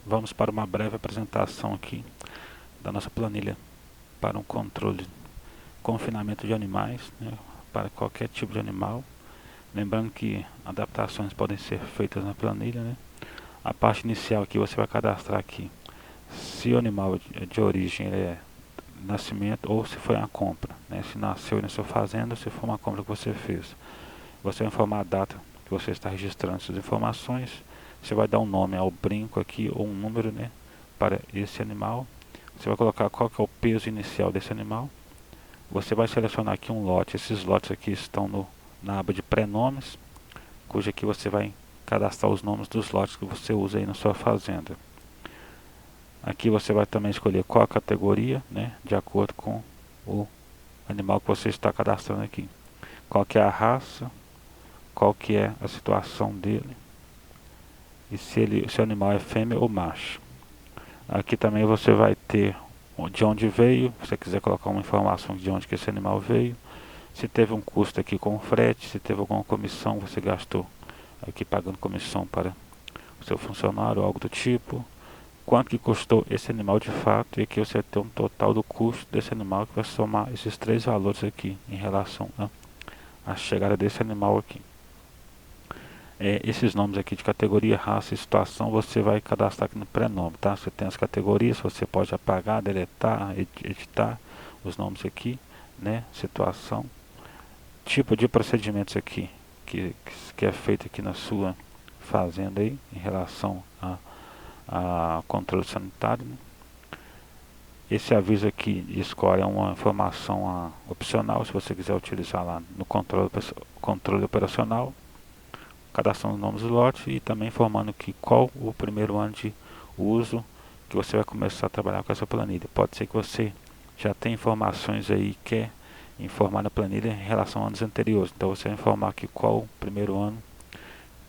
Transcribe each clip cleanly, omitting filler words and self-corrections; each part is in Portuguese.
Vamos para uma breve apresentação aqui da nossa planilha para um controle de confinamento de animais, né, para qualquer tipo de animal. Lembrando que adaptações podem ser feitas na planilha, né? A parte inicial aqui você vai cadastrar aqui se o animal de origem é nascimento ou se foi uma compra, né? Se nasceu na sua fazenda ou se foi uma compra que você fez. Você vai informar a data que você está registrando essas informações. Você vai dar um nome ao brinco aqui ou um número, né, para esse animal. Você vai colocar qual que é o peso inicial desse animal. Você vai selecionar aqui um lote. Esses lotes aqui estão na aba de pré-nomes, cujo aqui você vai cadastrar os nomes dos lotes que você usa aí na sua fazenda. Aqui você vai também escolher qual a categoria, né, de acordo com o animal que você está cadastrando aqui. Qual que é a raça, qual que é a situação dele e se o animal é fêmea ou macho. Aqui também você vai ter de onde veio, se você quiser colocar uma informação de onde que esse animal veio, se teve um custo aqui com frete, se teve alguma comissão você gastou aqui pagando comissão para o seu funcionário ou algo do tipo, quanto que custou esse animal de fato, e aqui você tem um total do custo desse animal que vai somar esses três valores aqui em relação à chegada desse animal aqui. Esses nomes aqui de categoria, raça e situação você vai cadastrar aqui no pré-nome, tá? Você tem as categorias, você pode apagar, deletar, editar os nomes aqui, né? Situação, tipo de procedimentos aqui que é feito aqui na sua fazenda aí em relação a controle sanitário, né? Esse aviso aqui de score é uma informação opcional, se você quiser utilizar lá no controle operacional, cadastrando os nomes do lote e também informando que qual o primeiro ano de uso que você vai começar a trabalhar com essa planilha. Pode ser que você já tenha informações aí e quer informar na planilha em relação a anos anteriores. Então você vai informar aqui qual o primeiro ano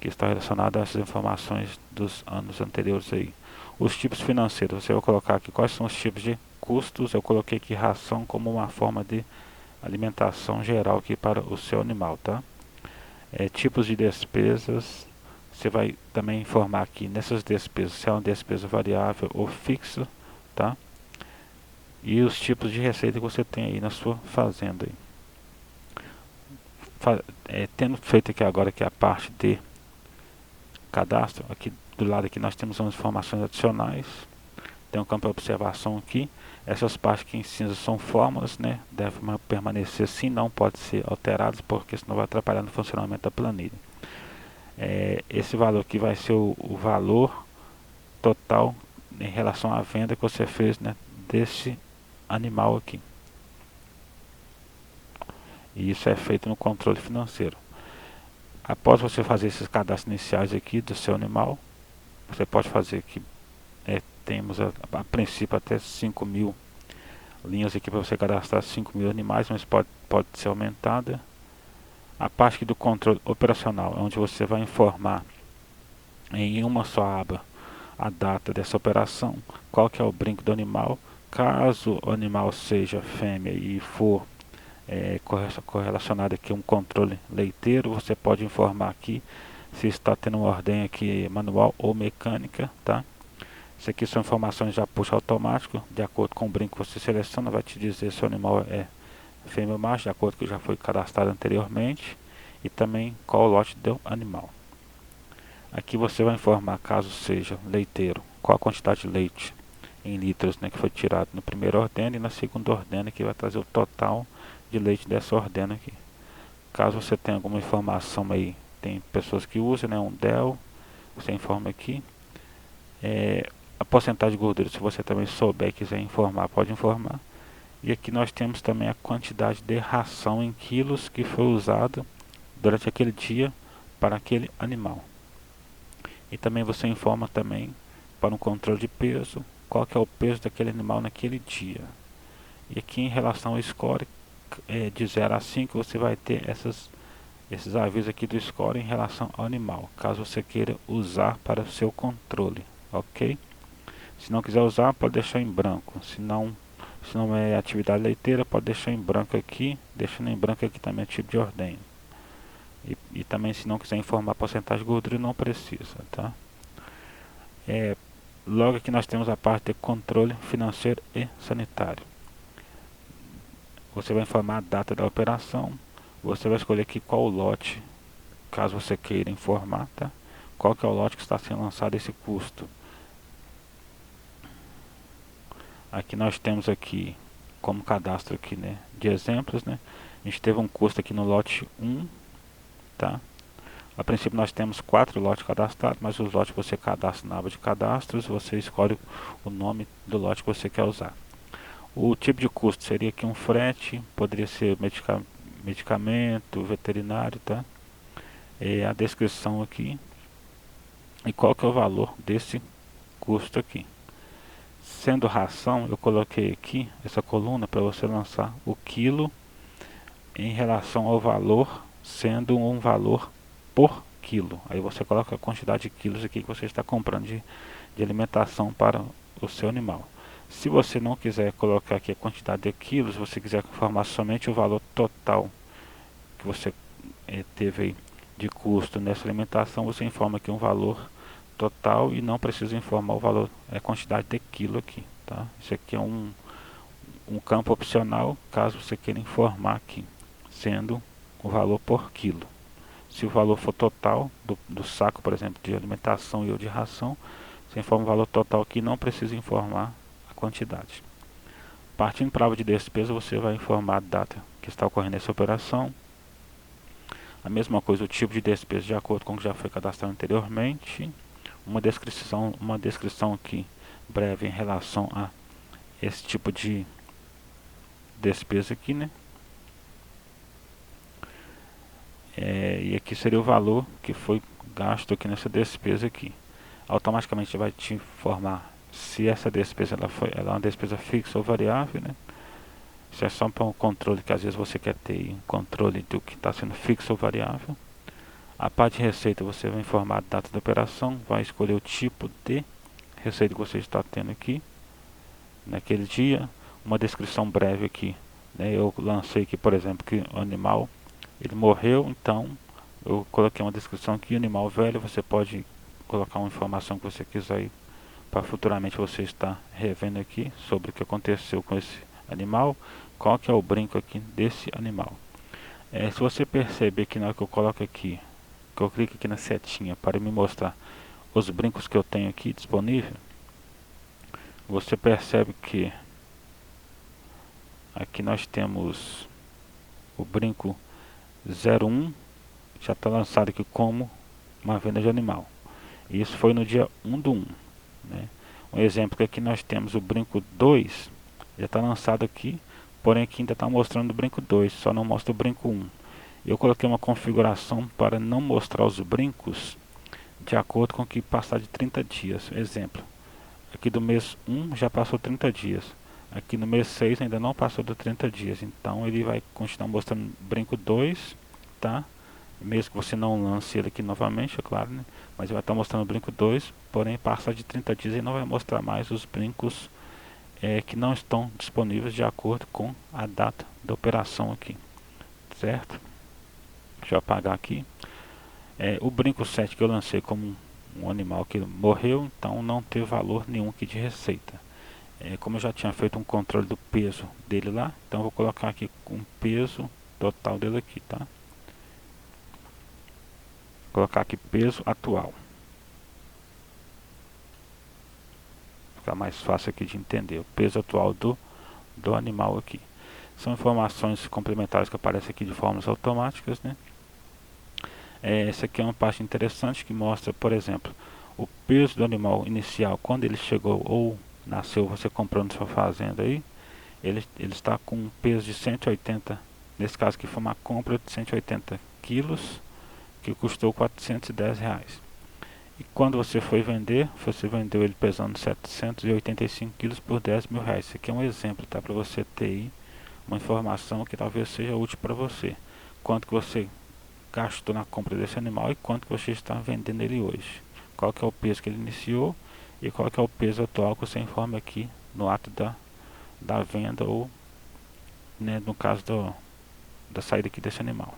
que está relacionado a essas informações dos anos anteriores aí. Os tipos financeiros, você vai colocar aqui quais são os tipos de custos. Eu coloquei aqui ração como uma forma de alimentação geral aqui para o seu animal, tá? Tipos de despesas, você vai também informar aqui nessas despesas se é uma despesa variável ou fixa, tá? E os tipos de receita que você tem aí na sua fazenda aí. Tendo feito aqui agora que a parte de cadastro, aqui do lado aqui nós temos umas informações adicionais. Tem um campo de observação aqui. Essas partes aqui em cinza são fórmulas, né? Devem permanecer assim, não pode ser alteradas, porque senão vai atrapalhar no funcionamento da planilha. Esse valor aqui vai ser o valor total em relação à venda que você fez, né, desse animal aqui. E isso é feito no controle financeiro. Após você fazer esses cadastros iniciais aqui do seu animal, você pode fazer aqui, temos a princípio até 5.000 linhas aqui para você cadastrar 5.000 animais, mas pode ser aumentada. A parte do controle operacional, onde você vai informar em uma só aba a data dessa operação, qual que é o brinco do animal, caso o animal seja fêmea e for correlacionado aqui a um controle leiteiro, você pode informar aqui se está tendo uma ordem aqui manual ou mecânica, tá? Isso aqui são informações já puxa automático, de acordo com o brinco que você seleciona, vai te dizer se o animal é fêmea ou macho, de acordo com o que já foi cadastrado anteriormente, e também qual o lote do animal. Aqui você vai informar, caso seja leiteiro, qual a quantidade de leite em litros, né, que foi tirado na primeira ordena, e na segunda ordena que vai trazer o total de leite dessa ordena aqui. Caso você tenha alguma informação aí, tem pessoas que usam, né, um DEL, você informa aqui. A porcentagem de gordura, se você também souber e quiser informar, pode informar. E aqui nós temos também a quantidade de ração em quilos que foi usada durante aquele dia para aquele animal. E também você informa também para um controle de peso, qual que é o peso daquele animal naquele dia. E aqui em relação ao score, de 0 a 5 você vai ter esses avisos aqui do score em relação ao animal, caso você queira usar para o seu controle, ok? Se não quiser usar, pode deixar em branco. Se não é atividade leiteira, pode deixar em branco aqui, deixando em branco aqui também o tipo de ordenha. E também se não quiser informar a porcentagem de gordura, não precisa, tá? Logo aqui nós temos a parte de controle financeiro e sanitário. Você vai informar a data da operação, você vai escolher aqui qual o lote, caso você queira informar, tá? Qual que é o lote que está sendo lançado esse custo. Aqui nós temos aqui como cadastro aqui, né, de exemplos, né? A gente teve um custo aqui no lote 1, tá? A princípio nós temos 4 lotes cadastrados, mas os lotes que você cadastra na aba de cadastros, você escolhe o nome do lote que você quer usar. O tipo de custo seria aqui um frete, poderia ser medicamento, veterinário, tá? A descrição aqui e qual que é o valor desse custo aqui. Sendo ração, eu coloquei aqui essa coluna para você lançar o quilo em relação ao valor, sendo um valor por quilo. Aí você coloca a quantidade de quilos aqui que você está comprando de alimentação para o seu animal. Se você não quiser colocar aqui a quantidade de quilos, se você quiser informar somente o valor total que você teve aí de custo nessa alimentação, você informa aqui um valor total e não precisa informar o valor, a quantidade de quilo aqui, tá? Isso aqui é um campo opcional, caso você queira informar aqui, sendo o valor por quilo. Se o valor for total do saco, por exemplo, de alimentação e ou de ração, você informa o valor total aqui, não precisa informar a quantidade. Partindo para a aba de despesa, você vai informar a data que está ocorrendo essa operação. A mesma coisa, o tipo de despesa de acordo com o que já foi cadastrado anteriormente. Uma descrição aqui breve em relação a esse tipo de despesa aqui, né? E aqui seria o valor que foi gasto aqui nessa despesa aqui. Automaticamente vai te informar se essa despesa ela é uma despesa fixa ou variável, né? Isso é só para um controle que às vezes você quer ter um controle do que está sendo fixo ou variável. A parte de receita você vai informar a data da operação, vai escolher o tipo de receita que você está tendo aqui naquele dia. Uma descrição breve aqui, né? Eu lancei aqui, por exemplo, que o animal ele morreu, então eu coloquei uma descrição aqui, animal velho. Você pode colocar uma informação que você quiser aí para futuramente você estar revendo aqui sobre o que aconteceu com esse animal, qual que é o brinco aqui desse animal. Se você perceber que na hora que eu coloco aqui, que eu clico aqui na setinha para me mostrar os brincos que eu tenho aqui disponível, você percebe que aqui nós temos o brinco 01, já está lançado aqui como uma venda de animal. Isso foi no dia 1/1, né? Um exemplo que aqui nós temos o brinco 2, já está lançado aqui, porém aqui ainda está mostrando o brinco 2, só não mostra o brinco 1. Eu coloquei uma configuração para não mostrar os brincos de acordo com o que passar de 30 dias. Exemplo, aqui do mês 1 já passou 30 dias. Aqui no mês 6 ainda não passou de 30 dias. Então ele vai continuar mostrando brinco 2, tá? Mesmo que você não lance ele aqui novamente, é claro, né? Mas ele vai estar mostrando o brinco 2, porém passar de 30 dias ele não vai mostrar mais os brincos que não estão disponíveis de acordo com a data da operação aqui, certo? Deixa eu apagar aqui. O brinco 7 que eu lancei como um animal que morreu, então não teve valor nenhum aqui de receita. Como eu já tinha feito um controle do peso dele lá, então eu vou colocar aqui um peso total dele aqui, tá? Vou colocar aqui peso atual. Fica mais fácil aqui de entender. O peso atual do animal aqui. São informações complementares que aparecem aqui de formas automáticas, né? Essa aqui é uma parte interessante que mostra, por exemplo, o peso do animal inicial, quando ele chegou ou nasceu, você comprou na sua fazenda aí, ele está com um peso de 180, nesse caso aqui foi uma compra de 180 quilos, que custou R$410. E quando você foi vender, você vendeu ele pesando 785 quilos por R$10.000. Isso aqui é um exemplo, tá? Para você ter aí uma informação que talvez seja útil para você. Quanto que você gastou na compra desse animal e quanto que você está vendendo ele hoje. Qual que é o peso que ele iniciou e qual que é o peso atual que você informa aqui no ato da venda ou, né, no caso da saída aqui desse animal.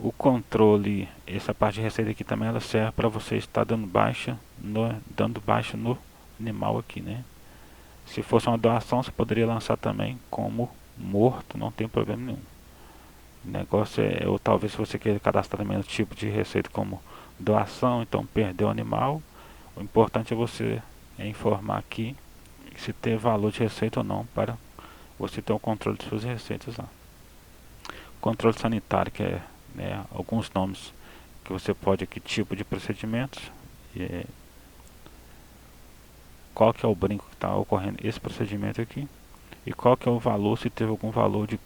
O controle, essa parte de receita aqui também, ela serve para você estar dando baixa no animal aqui, né? Se fosse uma doação, você poderia lançar também como morto, não tem problema nenhum. O negócio é, ou talvez se você queira cadastrar também o tipo de receita como doação, então perdeu o animal, o importante é você informar aqui se tem valor de receita ou não, para você ter o controle de suas receitas lá. Controle sanitário, que é, né, alguns nomes que você pode aqui, tipo de procedimentos, qual que é o brinco que está ocorrendo esse procedimento aqui, e qual que é o valor, se teve algum valor de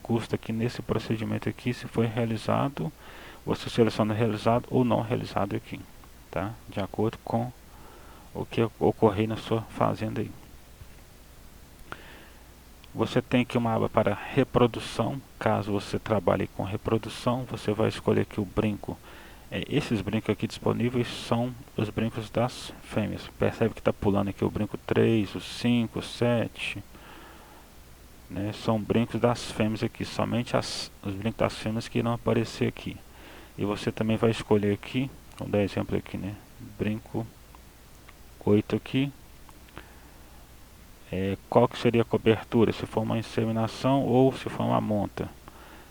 custo aqui nesse procedimento aqui, se foi realizado, você seleciona realizado ou não realizado aqui, tá? De acordo com o que ocorrer na sua fazenda aí. Você tem aqui uma aba para reprodução. Caso você trabalhe com reprodução, você vai escolher aqui o brinco. Esses brincos aqui disponíveis são os brincos das fêmeas. Percebe que está pulando aqui o brinco 3, o 5, o 7. Né? São brincos das fêmeas aqui. Somente os brincos das fêmeas que irão aparecer aqui. E você também vai escolher aqui, vamos dar exemplo aqui, né? Brinco 8 aqui. Qual que seria a cobertura, se for uma inseminação ou se for uma monta. Se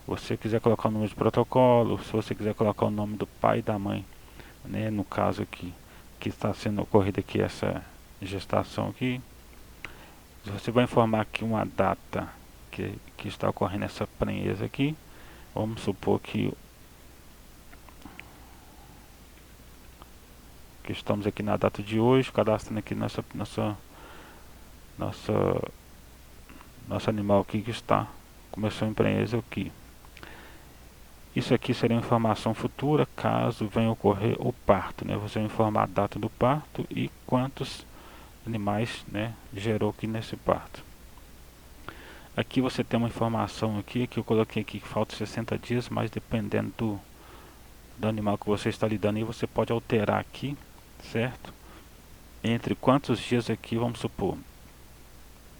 você quiser colocar o número de protocolo, se você quiser colocar o nome do pai e da mãe, né, no caso aqui, que está sendo ocorrida aqui essa gestação aqui. Você vai informar aqui uma data que está ocorrendo essa prenhez aqui. Vamos supor que estamos aqui na data de hoje, cadastrando aqui nosso animal aqui que começou a prenhez aqui. Isso aqui seria uma informação futura caso venha ocorrer o parto, né? Você vai informar a data do parto e quantos animais, né, gerou aqui nesse parto. Aqui você tem uma informação aqui que eu coloquei aqui que falta 60 dias, mas dependendo do animal que você está lidando aí, você pode alterar aqui, certo? Entre quantos dias aqui, vamos supor,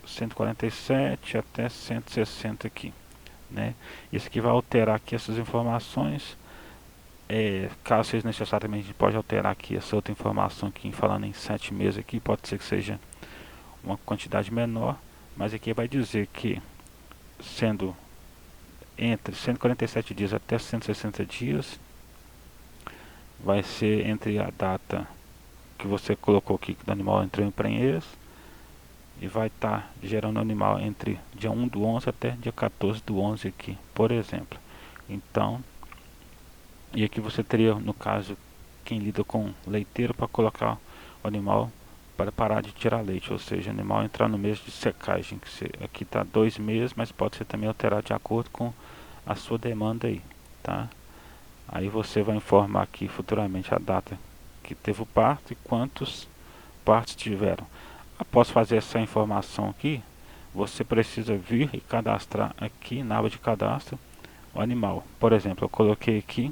147 até 160 aqui, né? Isso aqui vai alterar aqui essas informações. Caso seja necessário também a gente pode alterar aqui essa outra informação aqui, falando em 7 meses aqui, pode ser que seja uma quantidade menor, mas aqui vai dizer que sendo entre 147 dias até 160 dias, vai ser entre a data que você colocou aqui que o animal entrou em prenhez e vai estar gerando o animal entre dia 1 do 11 até dia 14 do 11 aqui, por exemplo. Então, e aqui você teria, no caso, quem lida com leiteiro para colocar o animal para parar de tirar leite, ou seja, o animal entrar no mês de secagem, que aqui está 2 meses, mas pode ser também alterado de acordo com a sua demanda aí, tá? Aí você vai informar aqui futuramente a data que teve o parto e quantos partos tiveram. Após fazer essa informação aqui, você precisa vir e cadastrar aqui na aba de cadastro o animal. Por exemplo, eu coloquei aqui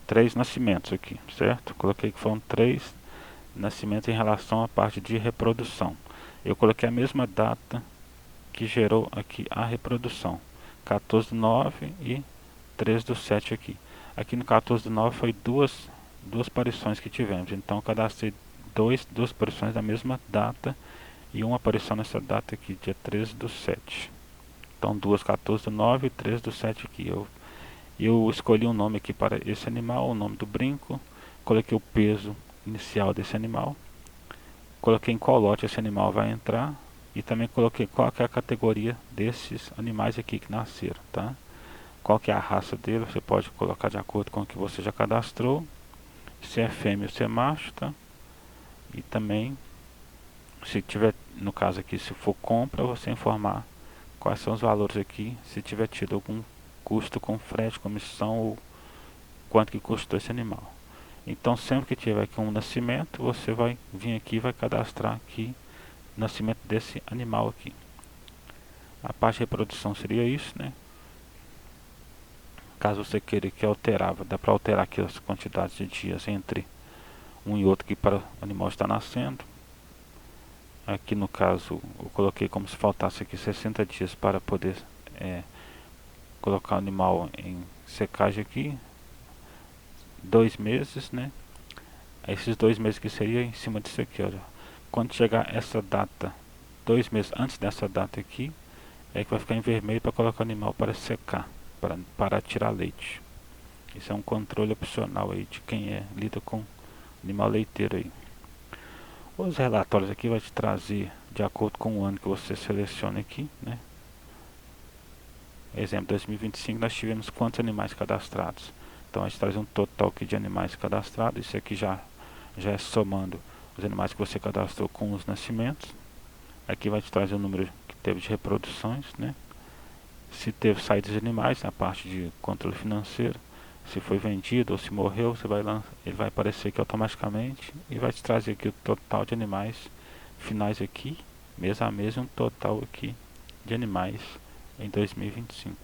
3 nascimentos aqui, certo? Coloquei que foram 3 nascimentos em relação à parte de reprodução. Eu coloquei a mesma data que gerou aqui a reprodução, 14 do 9 e 13 do 7 aqui. Aqui no 14 do 9 foi duas aparições que tivemos, então eu cadastrei duas aparições da mesma data e uma aparição nessa data aqui, dia 13 do 7. Então duas, 14 do 9 e 13 do 7 aqui. Eu escolhi um nome aqui para esse animal, o nome do brinco, coloquei o peso inicial desse animal, coloquei em qual lote esse animal vai entrar e também coloquei qual que é a categoria desses animais aqui que nasceram, tá? Qual que é a raça dele, você pode colocar de acordo com o que você já cadastrou, se é fêmea ou se é macho, tá? E também, se tiver, no caso aqui, se for compra, você informar quais são os valores aqui, se tiver tido algum custo com frete, comissão ou quanto que custou esse animal. Então sempre que tiver aqui um nascimento, você vai vir aqui e vai cadastrar aqui o nascimento desse animal aqui. A parte de reprodução seria isso, né? Caso você queira que alterava, dá para alterar aqui as quantidades de dias entre um e outro que para o animal estar nascendo. Aqui no caso eu coloquei como se faltasse aqui 60 dias para poder colocar o animal em secagem aqui, 2 meses, né? Esses 2 meses que seria em cima disso aqui, olha. Quando chegar essa data, 2 meses antes dessa data aqui, é que vai ficar em vermelho para colocar o animal para secar, para tirar leite. Isso é um controle opcional aí de quem lida com animal leiteiro aí. Os relatórios aqui vai te trazer de acordo com o ano que você seleciona aqui, né? Exemplo, 2025 nós tivemos quantos animais cadastrados. Então a gente traz um total aqui de animais cadastrados. Isso aqui já é somando os animais que você cadastrou com os nascimentos. Aqui vai te trazer o número que teve de reproduções, né? Se teve saídas de animais, na parte de controle financeiro, se foi vendido ou se morreu, ele vai aparecer aqui automaticamente e vai te trazer aqui o total de animais finais aqui, mês a mês, e um total aqui de animais em 2025.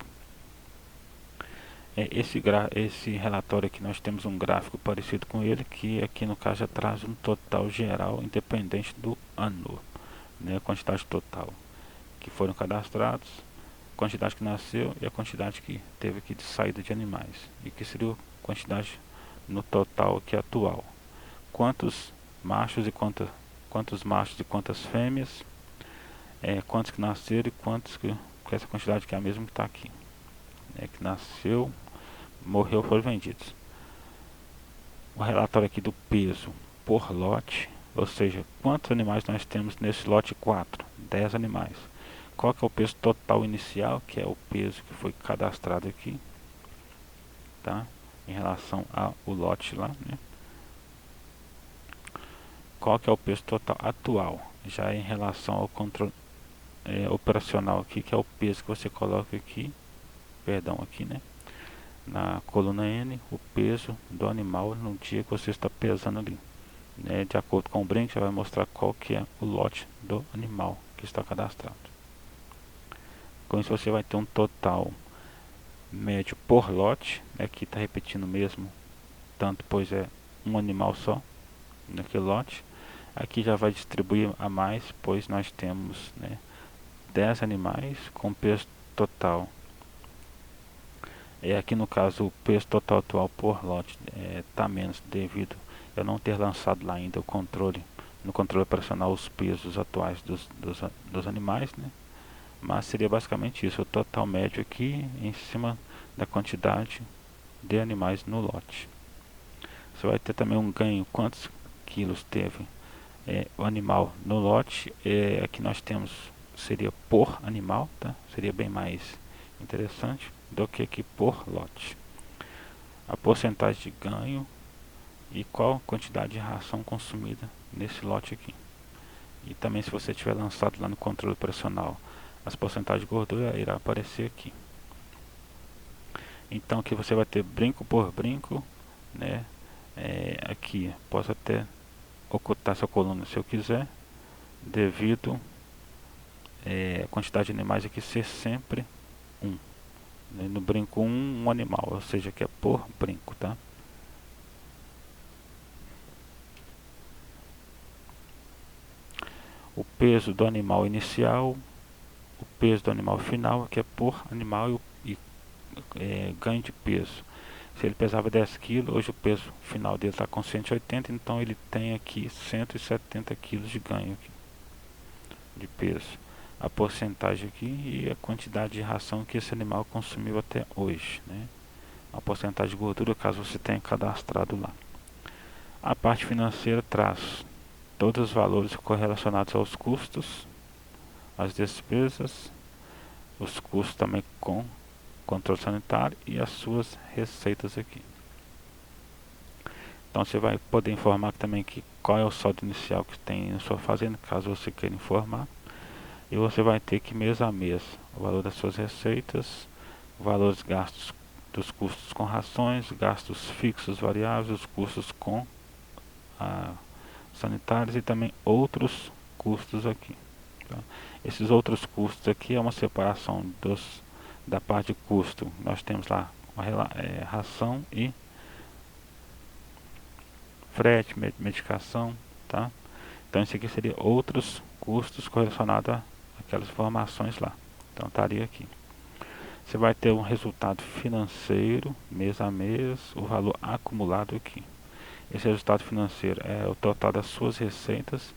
Esse relatório aqui nós temos um gráfico parecido com ele, que aqui no caso já traz um total geral independente do ano, né? A quantidade total que foram cadastrados, a quantidade que nasceu e a quantidade que teve aqui de saída de animais, e que seria a quantidade no total aqui atual. Quantos machos e quantas fêmeas, quantos que nasceram e quantos que essa quantidade que é a mesma que está aqui, que nasceu, morreu, foram vendidos. O relatório aqui do peso por lote, ou seja, quantos animais nós temos nesse lote 4, 10 animais. Qual que é o peso total inicial, que é o peso que foi cadastrado aqui, tá? Em relação ao lote lá, né? Qual que é o peso total atual, já em relação ao controle operacional aqui, que é o peso que você coloca aqui, aqui, né? Na coluna N, o peso do animal no dia que você está pesando ali, né? De acordo com o brinco, já vai mostrar qual que é o lote do animal que está cadastrado. Com isso você vai ter um total médio por lote, aqui está repetindo mesmo tanto, pois é um animal só naquele lote. Aqui já vai distribuir a mais, pois nós temos, né, 10 animais com peso total. Aqui no caso o peso total atual por lote está menos, devido eu não ter lançado lá ainda no controle operacional os pesos atuais dos animais, né? Mas seria basicamente isso, o total médio aqui em cima da quantidade de animais no lote. Você vai ter também um ganho, quantos quilos teve o animal no lote. Aqui nós temos, seria por animal, tá? Seria bem mais interessante do que aqui por lote. A porcentagem de ganho e qual quantidade de ração consumida nesse lote aqui. E também, se você tiver lançado lá no controle operacional, as porcentagens de gordura irá aparecer aqui. Então aqui você vai ter brinco por brinco, né? Aqui posso até ocultar essa coluna se eu quiser, devido a quantidade de animais aqui ser sempre 1, né? No brinco um animal, ou seja, que é por brinco, tá? O peso do animal inicial, o peso do animal final, que é por animal, e ganho de peso. Se ele pesava 10 kg, hoje o peso final dele está com 180, então ele tem aqui 170 kg de ganho aqui, de peso. A porcentagem aqui e a quantidade de ração que esse animal consumiu até hoje, né? A porcentagem de gordura, caso você tenha cadastrado lá. A parte financeira traz todos os valores correlacionados aos custos, as despesas, os custos também com controle sanitário e as suas receitas aqui. Então você vai poder informar também que qual é o saldo inicial que tem na sua fazenda, caso você queira informar. E você vai ter que mês a mês o valor das suas receitas, valores gastos dos custos com rações, gastos fixos variáveis, os custos com sanitários e também outros custos aqui. Tá? Esses outros custos aqui é uma separação da parte de custo. Nós temos lá ração e frete, medicação, tá? Então isso aqui seria outros custos correlacionados àquelas informações lá. Então estaria aqui. Você vai ter um resultado financeiro, mês a mês, o valor acumulado aqui. Esse resultado financeiro é o total das suas receitas,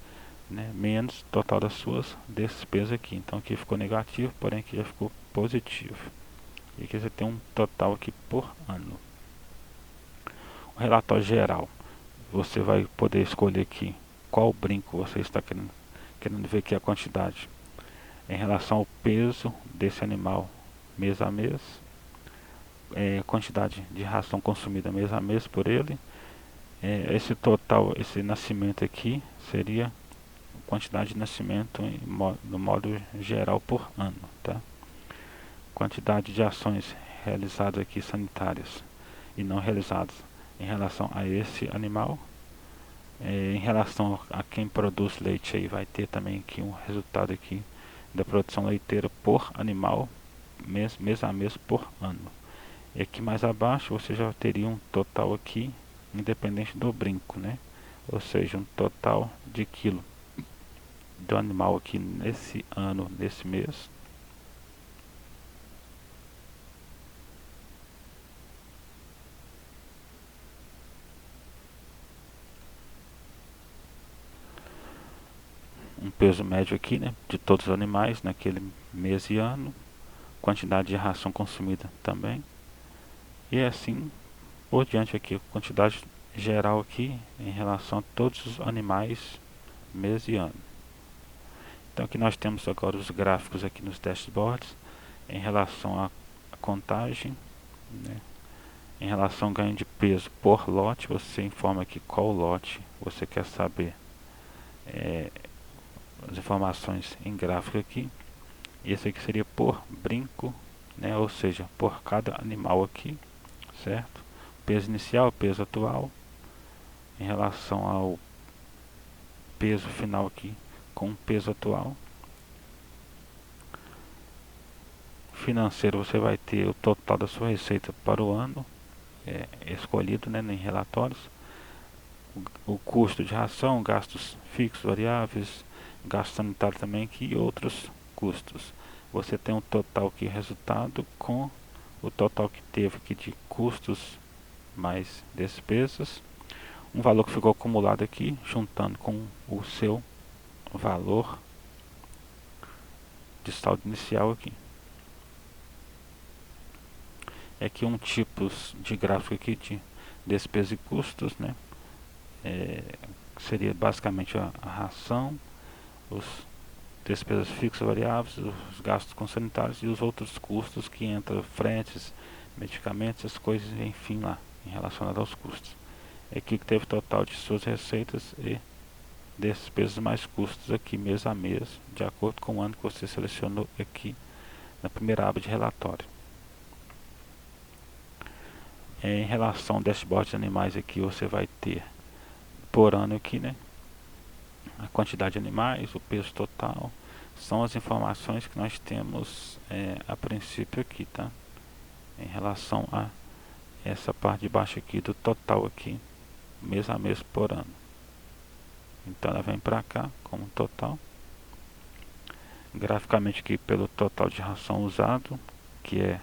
né, menos o total das suas despesas aqui. Então aqui ficou negativo, porém aqui já ficou positivo. E aqui você tem um total aqui por ano. O relatório geral, você vai poder escolher aqui qual brinco você está querendo ver aqui a quantidade em relação ao peso desse animal mês a mês, quantidade de ração consumida mês a mês por ele. Esse total, esse nascimento aqui seria quantidade de nascimento no modo geral por ano, tá? Quantidade de ações realizadas aqui sanitárias e não realizadas em relação a esse animal. Em relação a quem produz leite, aí vai ter também aqui um resultado aqui da produção leiteira por animal mês a mês por ano. E aqui mais abaixo você já teria um total aqui independente do brinco, né? Ou seja, um total de quilo do animal aqui nesse ano, nesse mês. Um peso médio aqui, né, de todos os animais naquele mês e ano. Quantidade de ração consumida também. E assim por diante aqui, quantidade geral aqui em relação a todos os animais mês e ano. Então aqui nós temos agora os gráficos aqui nos dashboards em relação à contagem, né? Em relação ao ganho de peso por lote, você informa aqui qual lote você quer saber, as informações em gráfico aqui. Esse aqui seria por brinco, né? Ou seja, por cada animal aqui, certo? Peso inicial, peso atual, em relação ao peso final aqui com o peso atual. Financeiro, você vai ter o total da sua receita para o ano escolhido, né, em relatórios. O custo de ração, gastos fixos, variáveis, gasto sanitário também aqui e outros custos. Você tem um total aqui resultado com o total que teve aqui de custos mais despesas. Um valor que ficou acumulado aqui, juntando com o seu valor de saldo inicial aqui. Aqui um tipo de gráfico aqui de despesas e custos, né? Seria basicamente a ração, os despesas fixas variáveis, os gastos com sanitários e os outros custos que entram fretes, medicamentos, essas coisas, enfim, lá, em relacionado aos custos. Aqui que teve total de suas receitas e despesas mais custos aqui mês a mês, de acordo com o ano que você selecionou aqui na primeira aba de relatório. Em relação ao dashboard de animais aqui, você vai ter por ano aqui, né, a quantidade de animais, o peso total, são as informações que nós temos a princípio aqui, tá? Em relação a essa parte de baixo aqui do total aqui, mês a mês por ano. Então ela vem para cá como total, graficamente aqui pelo total de ração usado, que é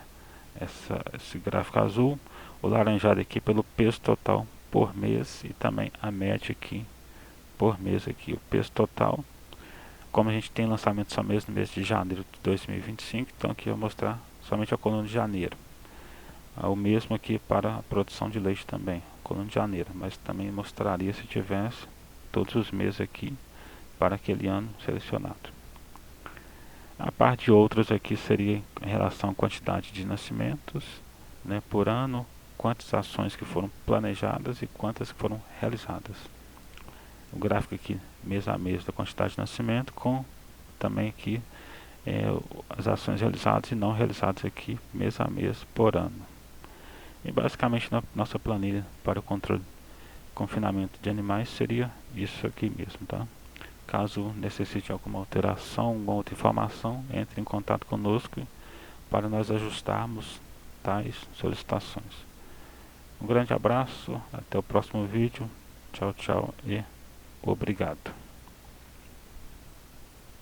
esse gráfico azul, o laranjado aqui pelo peso total por mês e também a média aqui por mês aqui, o peso total. Como a gente tem lançamento só mesmo no mês de janeiro de 2025, então aqui eu vou mostrar somente a coluna de janeiro. O mesmo aqui para a produção de leite também, coluna de janeiro, mas também mostraria se tivesse todos os meses aqui para aquele ano selecionado. A parte de outros aqui seria em relação à quantidade de nascimentos, né, por ano, quantas ações que foram planejadas e quantas que foram realizadas. O gráfico aqui mês a mês da quantidade de nascimento, com também aqui as ações realizadas e não realizadas aqui mês a mês por ano. E basicamente nossa planilha para o controle de confinamento de animais seria isso aqui mesmo, tá? Caso necessite alguma alteração, alguma outra informação, entre em contato conosco para nós ajustarmos tais solicitações. Um grande abraço, até o próximo vídeo, tchau, tchau e obrigado.